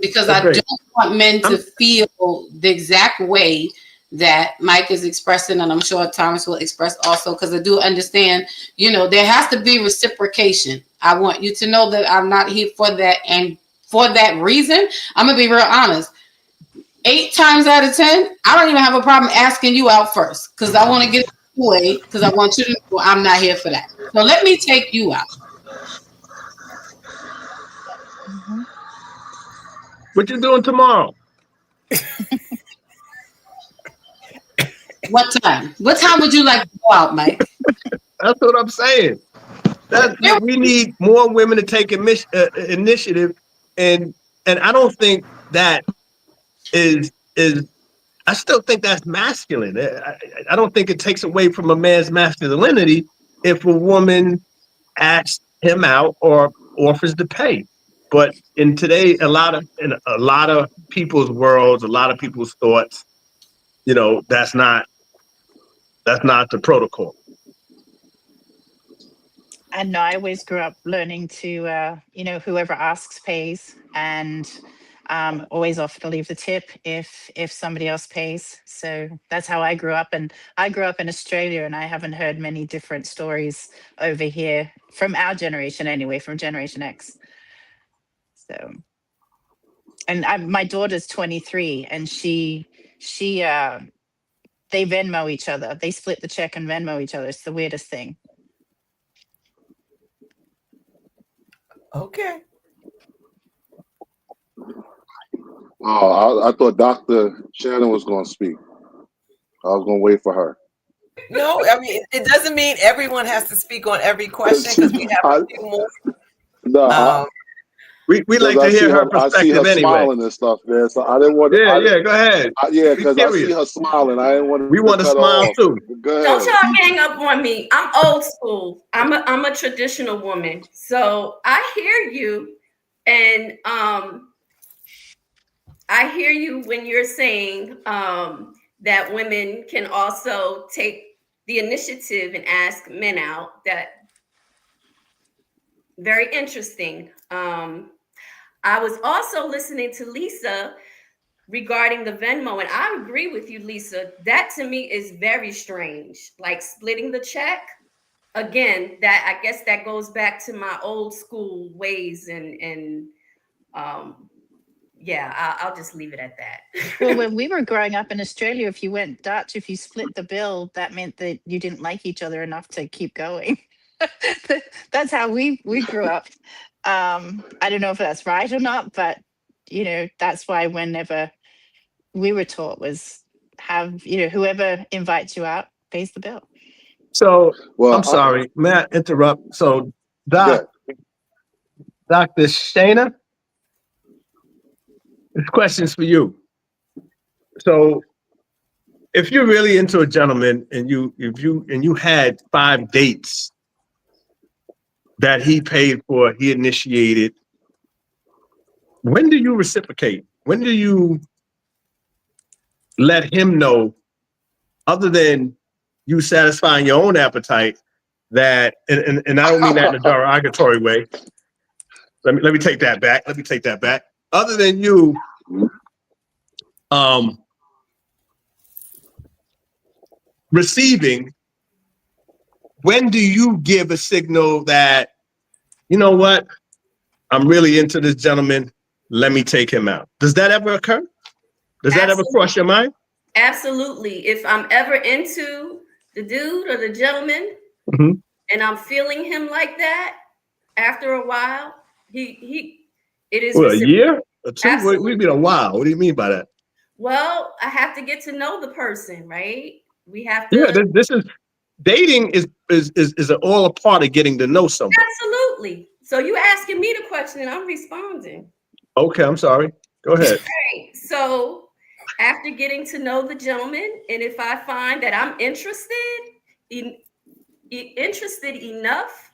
Because That's I great. don't want men to feel the exact way that Mike is expressing, and I'm sure Thomas will express also, because I do understand, there has to be reciprocation. I want you to know that I'm not here for that. And for that reason, I'm going to be real honest. 8 times out of 10, I don't even have a problem asking you out first, because I want to get away, because I want you to know I'm not here for that. So let me take you out. What you doing tomorrow? What time? What time would you like to go out, Mike? That's what I'm saying. We need more women to take initiative, and I don't think that is. I still think that's masculine. I don't think it takes away from a man's masculinity if a woman asks him out or offers to pay. But in today, in a lot of people's worlds, a lot of people's thoughts, that's not the protocol. And no, I always grew up learning to, whoever asks pays, and always offer to leave the tip if somebody else pays. So that's how I grew up, and I grew up in Australia, and I haven't heard many different stories over here from our generation, anyway, from Generation X. So, and my daughter's 23, and they Venmo each other. They split the check and Venmo each other. It's the weirdest thing. Okay. Oh, I thought Dr. Shannon was going to speak. I was going to wait for her. No, I mean, it doesn't mean everyone has to speak on every question, because we have a few more. No, we like to hear her perspective. I see her anyway. Smiling and stuff, man. So I didn't want to. Yeah, go ahead. Because I see her smiling. I didn't want to. We want to smile too. Don't y'all gang up on me. I'm old school. I'm a traditional woman. So I hear you, and I hear you when you're saying that women can also take the initiative and ask men out. That very interesting. I was also listening to Lisa regarding the Venmo, and I agree with you, Lisa. That to me is very strange. Like splitting the check. Again, that I guess that goes back to my old school ways, and yeah, I'll just leave it at that. Well, when we were growing up in Australia, if you went Dutch, if you split the bill, that meant that you didn't like each other enough to keep going. That's how we grew up. I don't know if that's right or not, but that's why whenever we were taught was have whoever invites you out pays the bill. So I'm sorry, may I interrupt? So Dr. Shana, this question's for you. So if you're really into a gentleman and you had 5 dates that he paid for, he initiated, when do you reciprocate? When do you let him know, other than you satisfying your own appetite, that and I don't mean that in a derogatory way. Let me take that back. Other than you receiving, when do you give a signal that, you know what, I'm really into this gentleman, let me take him out? Does that ever occur? Does that ever cross your mind? Absolutely. If I'm ever into the dude or the gentleman, and I'm feeling him like that, after a while, it is Well, a year or two? Absolutely. What do you mean a while? What do you mean by that? Well, I have to get to know the person, right? We have to. Yeah, this is dating is all a part of getting to know someone. Absolutely. So you asking me the question and I'm responding. Okay, I'm sorry. Go ahead. Right. So after getting to know the gentleman, and if I find that I'm interested enough,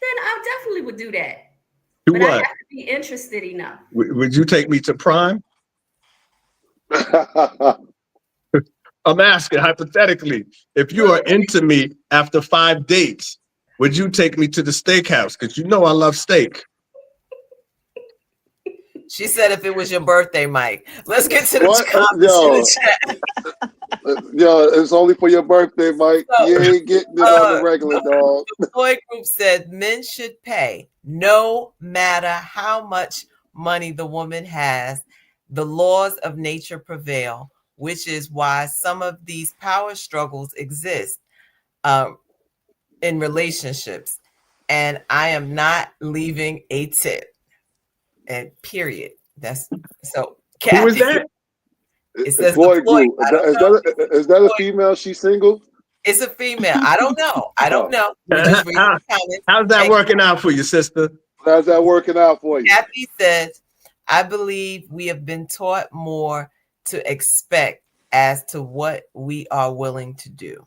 then I definitely would do that. Do but what? I have to be interested enough. Would you take me to Prime? I'm asking hypothetically, if you are into me after 5 dates, would you take me to the steakhouse? Because you know I love steak. She said if it was your birthday, Mike. Let's get to the comments in the chat. Yo, it's only for your birthday, Mike. So, you ain't getting it on the regular, dog. The Boy Group said men should pay no matter how much money the woman has. The laws of nature prevail, which is why some of these power struggles exist in relationships. And I am not leaving a tip. And period. That's so. Kathy, who is that? It says Boy Group. Is that a female? She's single? It's a female. I don't know. I don't know. We're just reading the comments. How's that working out for you, sister? How's that working out for you? Kathy says, I believe we have been taught more to expect as to what we are willing to do.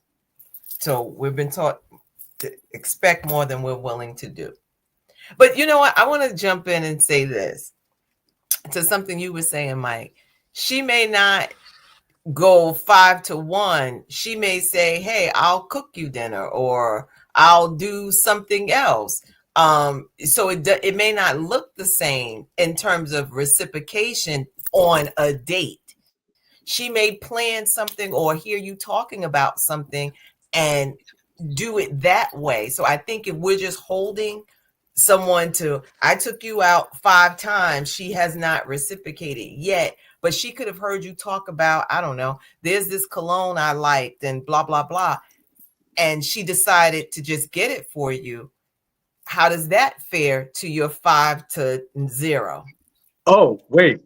So we've been taught to expect more than we're willing to do. But you know what? I want to jump in and say this to something you were saying, Mike. She may not go 5-1. She may say, hey, I'll cook you dinner or I'll do something else. So it may not look the same in terms of reciprocation on a date. She may plan something or hear you talking about something and do it that way. So I think if we're just holding someone to, I took you out 5 times, she has not reciprocated yet, but she could have heard you talk about, I don't know, there's this cologne I liked and blah, blah, blah. And she decided to just get it for you. How does that fare to your 5-0? Oh, wait.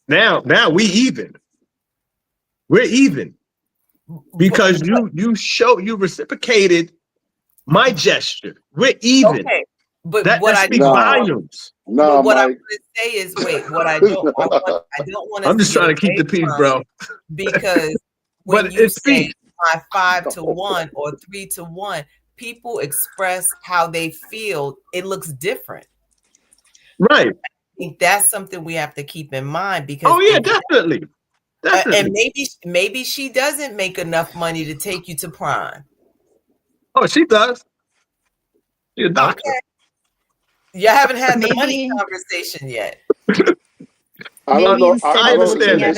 Now we even. We're even. Because you reciprocated my gesture. We're even. Okay. But that speaks volumes. No, what I'm going to say is, what I don't want to. I'm just trying to keep the peace, bro. Because when you say my 5-1 or 3-1, people express how they feel. It looks different, right? I think that's something we have to keep in mind because. Oh yeah, definitely. And maybe she doesn't make enough money to take you to Prime. Oh, she does. She's a doctor. Okay. You haven't had the money conversation yet. I don't know. I understand that.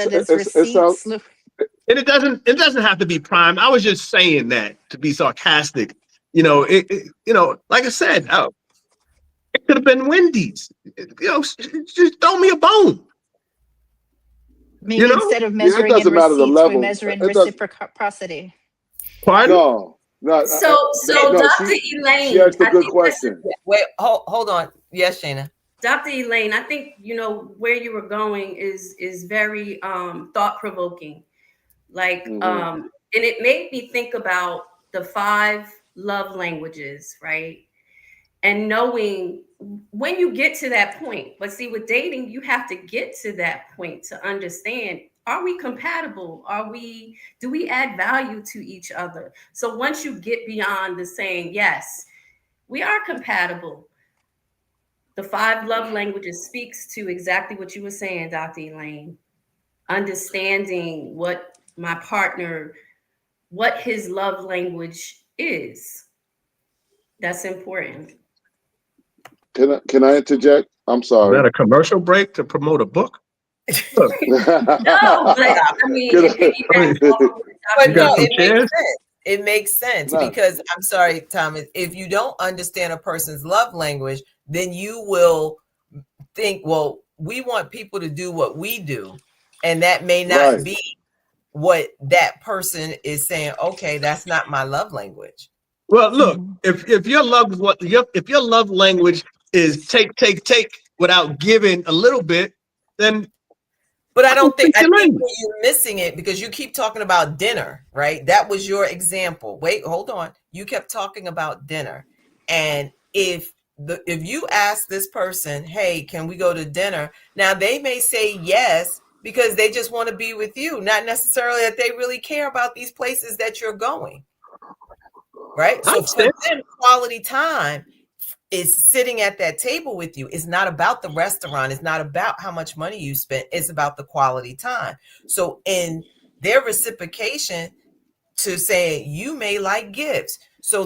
And it doesn't have to be Prime. I was just saying that to be sarcastic. You know, like I said, it could have been Wendy's. Just throw me a bone. Maybe instead of measuring in receipts, we measure in reciprocity. Pardon? No. So Dr. Elaine, she asked a good question. Wait, hold on. Yes, Shana. Dr. Elaine, I think where you were going is very thought-provoking. Like, and it made me think about the 5 love languages, right? And knowing when you get to that point. But see, with dating, you have to get to that point to understand, are we compatible? Do we add value to each other? So once you get beyond the saying, yes, we are compatible, the 5 love languages speaks to exactly what you were saying, Dr. Elaine. Understanding what my partner, what his love language is. That's important. Can I interject? I'm sorry. Is that a commercial break to promote a book? No, but I mean, you got some chairs? It makes sense Nah, because I'm sorry, Thomas, if you don't understand a person's love language, then you will think, well, we want people to do what we do. And that may not right. be what that person is saying. Okay, that's not my love language. Well, look, Mhm. if your if your love language is take without giving a little bit, then But I don't speak I your think language. where you're missing it because you keep talking about dinner, right? That was your example. Wait, hold on. You kept talking about dinner. And if you ask this person, "Hey, can we go to dinner?" Now they may say yes because they just want to be with you, not necessarily that they really care about these places that you're going, right? I So for understand. them, quality time is sitting at that table with you. It's not about the restaurant. It's not about how much money you spent. It's about the quality time. So in their reciprocation to saying you may like gifts. So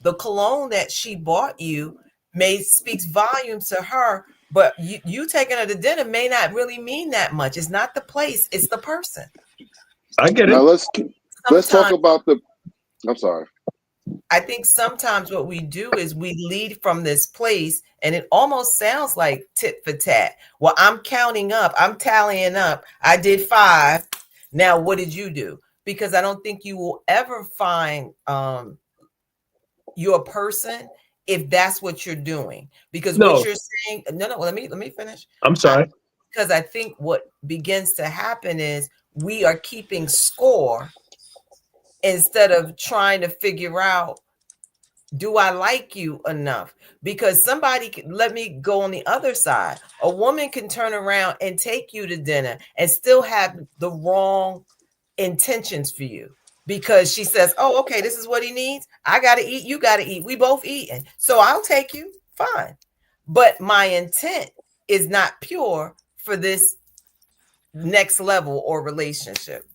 the cologne that she bought you may speaks volumes to her, but you taking her to dinner may not really mean that much. It's not the place, it's the person. I get Now it. let's talk Sometimes about the. I'm sorry. I think sometimes what we do is we lead from this place and it almost sounds like tit for tat. Well, I'm counting up, I'm tallying up. I did 5. Now, what did you do? Because I don't think you will ever find your person if that's what you're doing. Because what No, you're saying, no, let me finish. I'm I, sorry. because I think what begins to happen is we are keeping score instead of trying to figure out, do I like you enough? Because somebody can, let me go on the other side. A woman can turn around and take you to dinner and still have the wrong intentions for you because she says, "Oh, okay, this is what he needs. I got to eat, you got to eat. We both eating. So I'll take you." Fine. But my intent is not pure for this next level or relationship.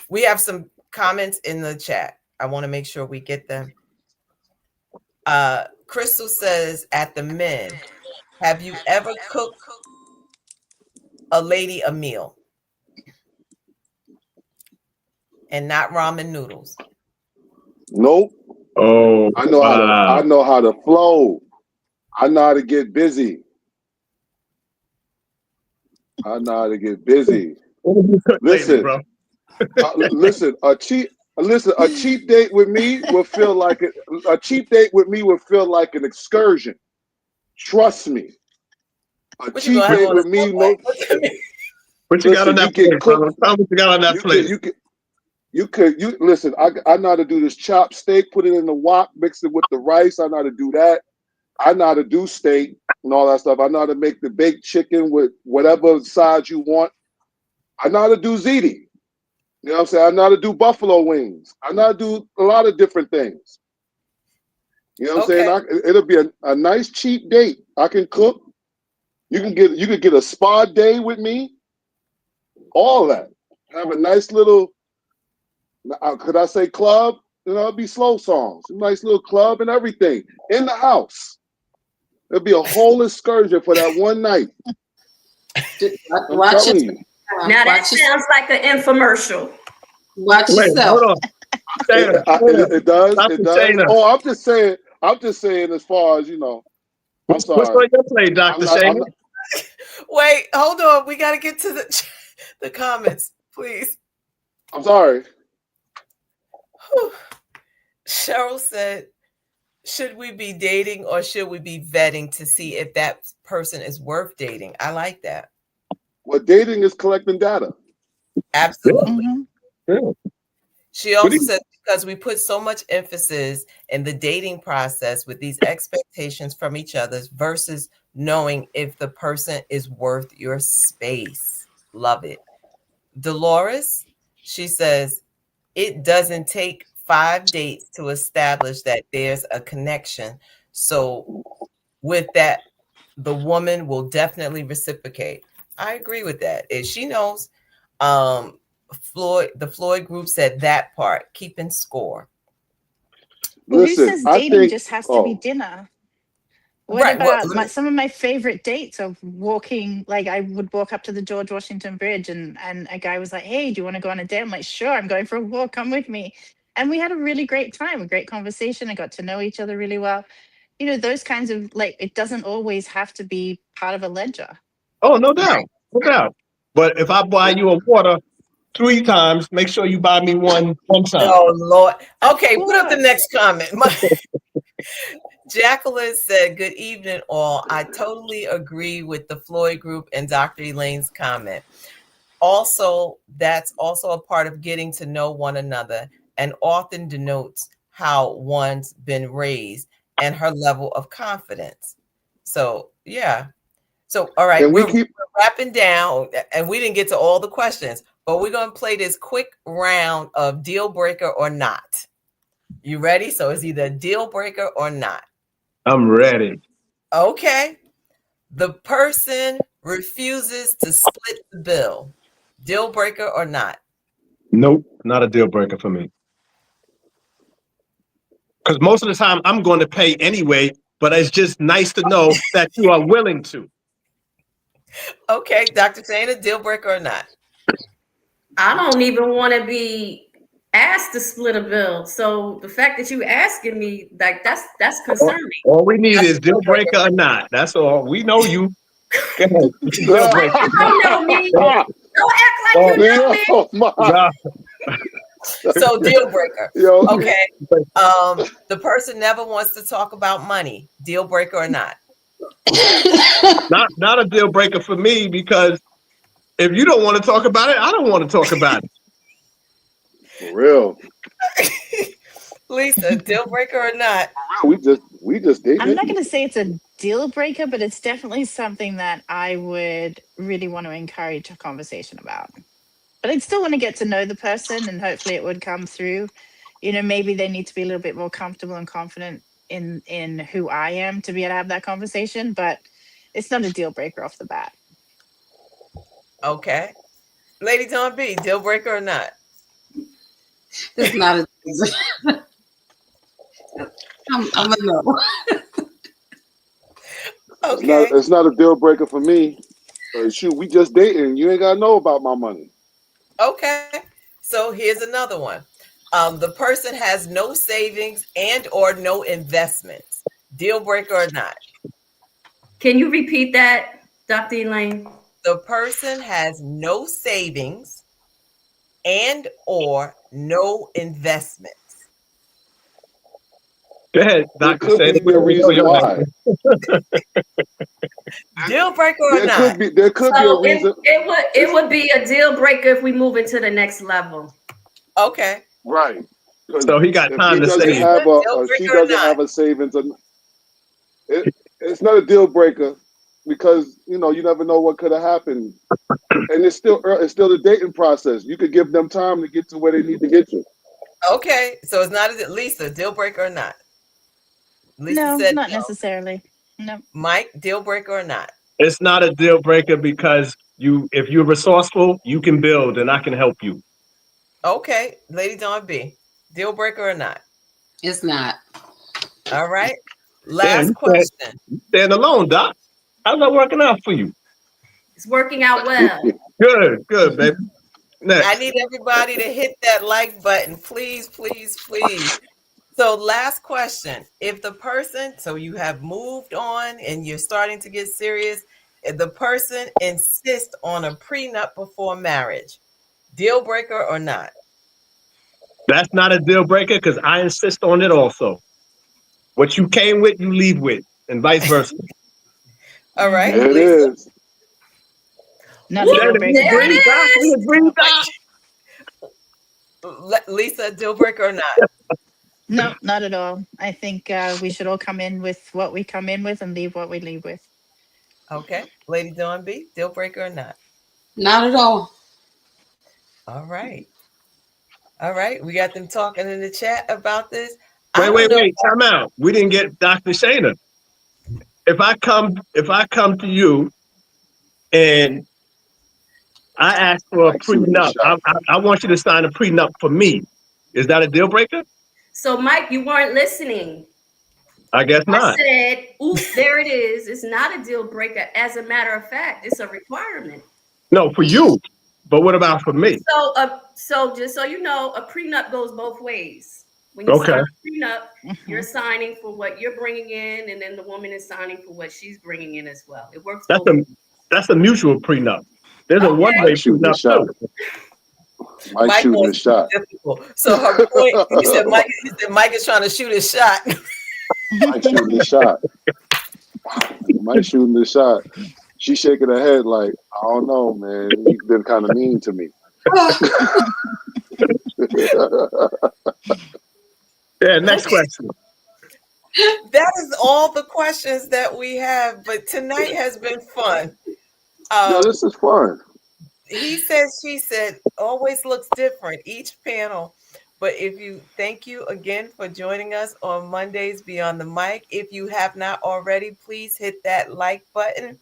We have some comments in the chat. I want to make sure we get them. Crystal says, at the men, have you ever cooked a lady a meal and not ramen noodles? Nope. Oh I wow. know how to flow. I know how to get busy. I know how to get busy. What have you cooked lately, Listen, bro? listen. A cheap date with me will feel like a cheap date with me will feel like an excursion. Trust me. A What you cheap gonna have date on a with me, Subway? no. What you mean? What you got on Listen, you that get plate, cooked. brother? Tell me what you got on that You could plate. you could you listen. I know how to do this chopped steak. Put it in the wok. Mix it with the rice. I know how to do that. I know how to do steak and all that stuff. I know how to make the baked chicken with whatever size you want. I know how to do ziti. You know what I'm saying? I know how to do buffalo wings. I know how to do a lot of different things. You know what I'm saying? Okay, It'll be a nice cheap date. I can cook. You could get a spa day with me. All that. Have a nice little. Could I say club? You know, it'd be slow songs. A nice little club and everything in the house. It'll be a whole excursion for that one night. I'm Watch telling yourself. you. Now that Watch yourself. sounds like an infomercial. Watch Wait, yourself. hold on. Shayna, Shayna, It does. It Dr. does. Shayna. Oh, I'm just saying. I'm just saying. As far as you know, I'm What's sorry. on your plate, Dr. I'm not. I'm Shayna? not. wait, hold on. We got to get to the comments, please. I'm sorry. Whew. Cheryl said, should we be dating or should we be vetting to see if that person is worth dating? I like that. Well, dating is collecting data. Yeah, Absolutely. Mhm. yeah. She What do also you, said because we put so much emphasis in the dating process with these expectations from each other versus knowing if the person is worth your space. Love it. Dolores, she says, it doesn't take 5 dates to establish that there's a connection. So, with that, the woman will definitely reciprocate. I agree with that. If she knows, the Floyd group said that part, keeping score. Well, who Listen, says I dating think. just has to be Oh, dinner? What Right. Well, about some of my favorite dates of walking? Like I would walk up to the George Washington Bridge, and a guy was like, "Hey, do you want to go on a date?" I'm like, "Sure, I'm going for a walk. Come with me." And we had a really great time, a great conversation. I got to know each other really well. You know, those kinds of like, it doesn't always have to be part of a ledger. Oh, no Right. doubt, no doubt. But if I buy you a water 3 times, make sure you buy me one time. Oh Lord. Of Okay, put up the course. next comment. Jacqueline said, "Good evening, all. I totally agree with the Floyd Group and Dr. Elaine's comment. Also, that's also a part of getting to know one another and often denotes how one's been raised and her level of confidence." So, yeah. So, all right, Can we keep? we're wrapping down, and we didn't get to all the questions, but we're going to play this quick round of deal breaker or not. You ready? So, it's either a deal breaker or not. I'm ready. Okay. The person refuses to split the bill. Deal breaker or not? Nope, not a deal breaker for me. Because most of the time I'm going to pay anyway, but it's just nice to know that you are willing to. Okay, Dr. Shana, deal breaker or not? I don't even want to be asked to split a bill. So the fact that you asking me, like, that's All, concerning. all we need That's a is deal deal breaker. breaker or not. That's all. We know you. Go ahead. Deal Don't breaker. act like you know me. Don't act like Oh, you know me. Yo, my, God. So deal breaker. yo, Okay. The person never wants to talk about money. Deal breaker or not? Not a deal breaker for me because if you don't want to talk about it, I don't want to talk about it. for real. Lisa, deal breaker or not? We just I'm not dated. going to say it's a deal breaker, but it's definitely something that I would really want to encourage a conversation about. But I'd still want to get to know the person, and hopefully it would come through. You know, maybe they need to be a little bit more comfortable and confident in who I am to be able to have that conversation, but it's not a deal breaker off the bat. Okay. Lady Dawn B, deal breaker or not? It's not a. I'm a no. Okay. It's not a deal breaker for me. Shoot, we just dating. You ain't gotta know about my money. Okay. So here's another one. The person has no savings and or no investments. Deal breaker or not? Can you repeat that, Dr. Elaine? The person has no savings and or no investments. Go ahead, There Dr. could Say be we a already know reason your why. answer. Deal breaker or There not? could be there could be a So reason. it would be a deal breaker if we move into the next level. Okay. Right. Because So he got if time he to doesn't save. Lisa, have a, deal or she breaker or doesn't not? have a savings, it's not a deal breaker because you never know what could have happened, and it's still the dating process. You could give them time to get to where they need to get to. Okay. So it's not a Lisa, deal breaker or not? Lisa No, said not no. necessarily. No. Mike, deal breaker or not? It's not a deal breaker because if you're resourceful, you can build and I can help you. Okay. Lady Dawn B, deal breaker or not? It's not. All right. Damn, Last question. you stand alone, Doc. How's that working out for you? It's working out well. Good, baby. I Next. need everybody to hit that like button, please, please, please. So, last question. If the person, so you have moved on and you're starting to get serious, if the person insists on a prenup before marriage, deal breaker or not? That's not a deal breaker because I insist on it also. What you came with, you leave with, and vice versa. All right, Hmm. There it Lisa. is. Not a Woo! deal Shannon, we breaker. There agree, Doc. it We is. agree, Doc. Lisa, deal breaker or not? No, not at all. I think we should all come in with what we come in with and leave what we leave with. Okay. Lady Dawn B, deal breaker or not? Not at all. All right. All right. We got them talking in the chat about this. I Wait, don't wait, know. wait. Time out. We didn't get Dr. Shana. If I come to you and I ask for a Mike shooting his prenup, I, shot. I, I want you to sign a prenup for me. Is that a deal breaker? So, Mike, you weren't listening. I guess I not. said, oop, there it is. It's not a deal breaker. As a matter of fact, it's a requirement. No, for you. But what about for me? So just so you know, a prenup goes both ways. When you Okay, sign a prenup, you're Mhm. signing for what you're bringing in, and then the woman is signing for what she's bringing in as well. It works that's both a ways. that's a mutual prenup. There's a one Okay. Mike way shooting his prenup shot. too. Mike Mike shooting wants his to be shot. difficult. So her point, you said Mike is trying to shoot his shot. Mike shooting his shot. Mike shooting his shot. She shaking her head like, I don't know, man. You've been kind of mean to me. Yeah. Next Okay, question. that is all the questions that we have. But tonight has been fun. Yo, Um, this is fun. he said, she said, always looks different each panel. But if you thank you again for joining us on Mondays Beyond the Mic. If you have not already, please hit that like button.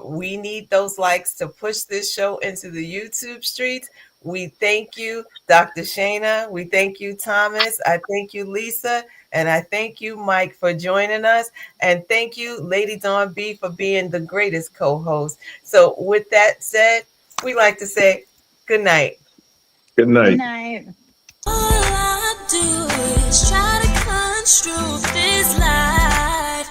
We need those likes to push this show into the YouTube streets. We thank you, Dr. Shayna. We thank you, Thomas. I thank you, Lisa. And I thank you, Mike, for joining us. And thank you, Lady Dawn B, for being the greatest co host. So, with that said, we like to say good night. Good Good night. night. All I do is try to construe this life.